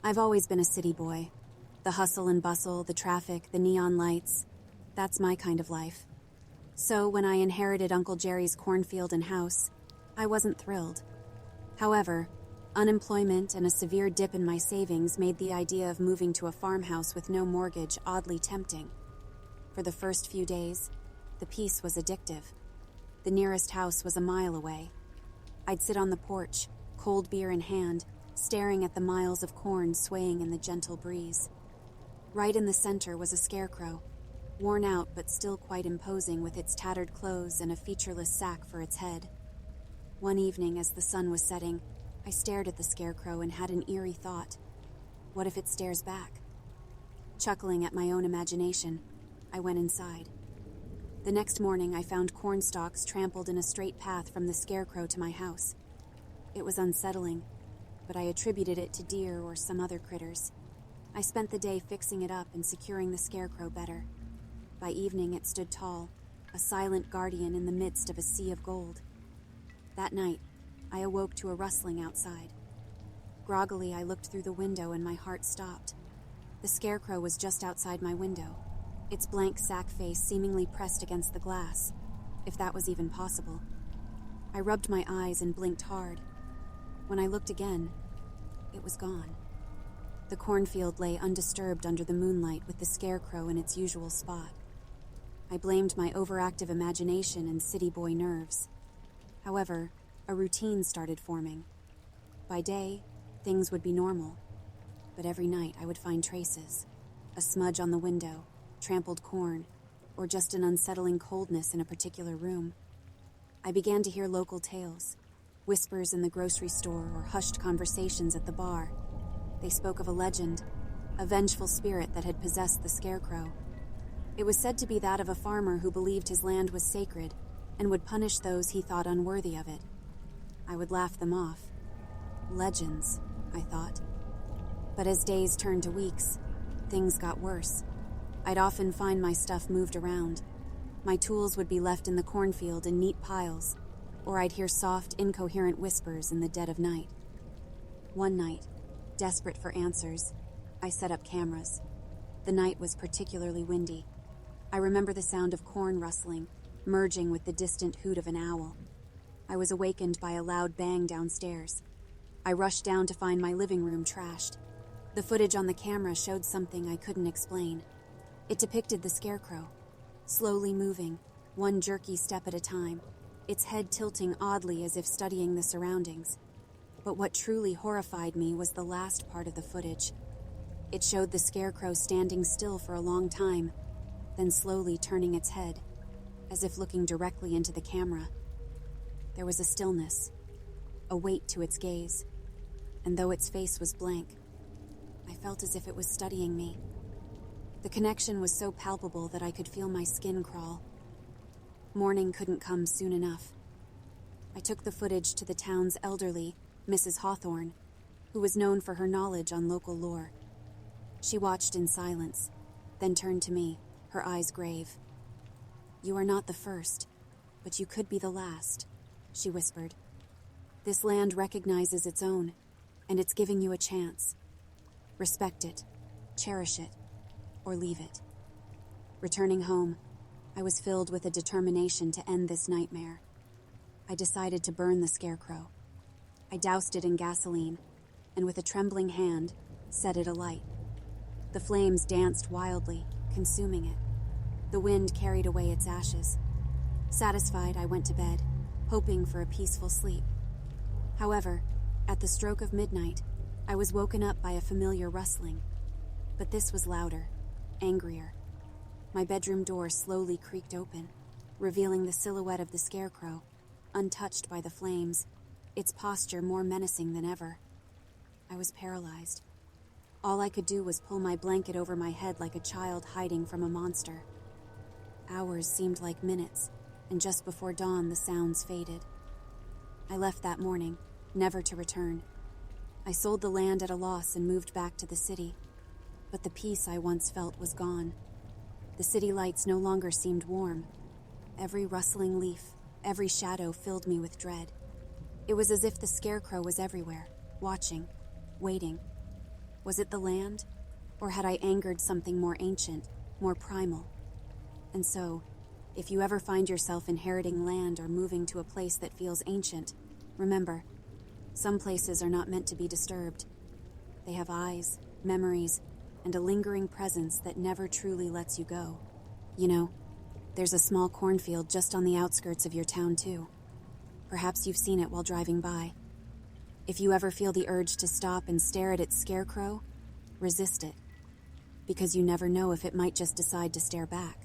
I've always been a city boy. The hustle and bustle, the traffic, the neon lights. That's my kind of life. So when I inherited Uncle Jerry's cornfield and house, I wasn't thrilled. However, unemployment and a severe dip in my savings made the idea of moving to a farmhouse with no mortgage oddly tempting. For the first few days, the peace was addictive. The nearest house was a mile away. I'd sit on the porch, cold beer in hand, staring at the miles of corn swaying in the gentle breeze. Right in the center was a scarecrow, worn out but still quite imposing with its tattered clothes and a featureless sack for its head. One evening as the sun was setting, I stared at the scarecrow and had an eerie thought. What if it stares back? Chuckling at my own imagination, I went inside. The next morning I found corn stalks trampled in a straight path from the scarecrow to my house. It was unsettling, but I attributed it to deer or some other critters. I spent the day fixing it up and securing the scarecrow better. By evening it stood tall, a silent guardian in the midst of a sea of gold. That night, I awoke to a rustling outside. Groggily, I looked through the window and my heart stopped. The scarecrow was just outside my window, its blank sack face seemingly pressed against the glass, if that was even possible. I rubbed my eyes and blinked hard. When I looked again, it was gone. The cornfield lay undisturbed under the moonlight with the scarecrow in its usual spot. I blamed my overactive imagination and city boy nerves. However, a routine started forming. By day, things would be normal, but every night I would find traces. A smudge on the window, trampled corn, or just an unsettling coldness in a particular room. I began to hear local tales, whispers in the grocery store or hushed conversations at the bar. They spoke of a legend, a vengeful spirit that had possessed the scarecrow. It was said to be that of a farmer who believed his land was sacred and would punish those he thought unworthy of it. I would laugh them off. Legends, I thought. But as days turned to weeks, things got worse. I'd often find my stuff moved around. My tools would be left in the cornfield in neat piles, or I'd hear soft, incoherent whispers in the dead of night. One night, desperate for answers, I set up cameras. The night was particularly windy. I remember the sound of corn rustling, merging with the distant hoot of an owl. I was awakened by a loud bang downstairs. I rushed down to find my living room trashed. The footage on the camera showed something I couldn't explain. It depicted the scarecrow, slowly moving, one jerky step at a time, its head tilting oddly as if studying the surroundings. But what truly horrified me was the last part of the footage. It showed the scarecrow standing still for a long time, then slowly turning its head, as if looking directly into the camera. There was a stillness, a weight to its gaze, and though its face was blank, I felt as if it was studying me. The connection was so palpable that I could feel my skin crawl. Morning couldn't come soon enough. I took the footage to the town's elderly, Mrs. Hawthorne, who was known for her knowledge on local lore. She watched in silence, then turned to me, her eyes grave. "You are not the first, but you could be the last," she whispered. "This land recognizes its own, and it's giving you a chance. Respect it, cherish it, or leave it." Returning home, I was filled with a determination to end this nightmare. I decided to burn the scarecrow. I doused it in gasoline, and with a trembling hand, set it alight. The flames danced wildly, consuming it. The wind carried away its ashes. Satisfied, I went to bed, hoping for a peaceful sleep. However, at the stroke of midnight, I was woken up by a familiar rustling. But this was louder, angrier. My bedroom door slowly creaked open, revealing the silhouette of the scarecrow, untouched by the flames, its posture more menacing than ever. I was paralyzed. All I could do was pull my blanket over my head like a child hiding from a monster. Hours seemed like minutes, and just before dawn the sounds faded. I left that morning, never to return. I sold the land at a loss and moved back to the city. But the peace I once felt was gone. The city lights no longer seemed warm. Every rustling leaf, every shadow filled me with dread. It was as if the scarecrow was everywhere, watching, waiting. Was it the land? Or had I angered something more ancient, more primal? And so, if you ever find yourself inheriting land or moving to a place that feels ancient, remember, some places are not meant to be disturbed. They have eyes, memories, and a lingering presence that never truly lets you go. You know, there's a small cornfield just on the outskirts of your town, too. Perhaps you've seen it while driving by. If you ever feel the urge to stop and stare at its Scarecrow, resist it. Because you never know if it might just decide to stare back.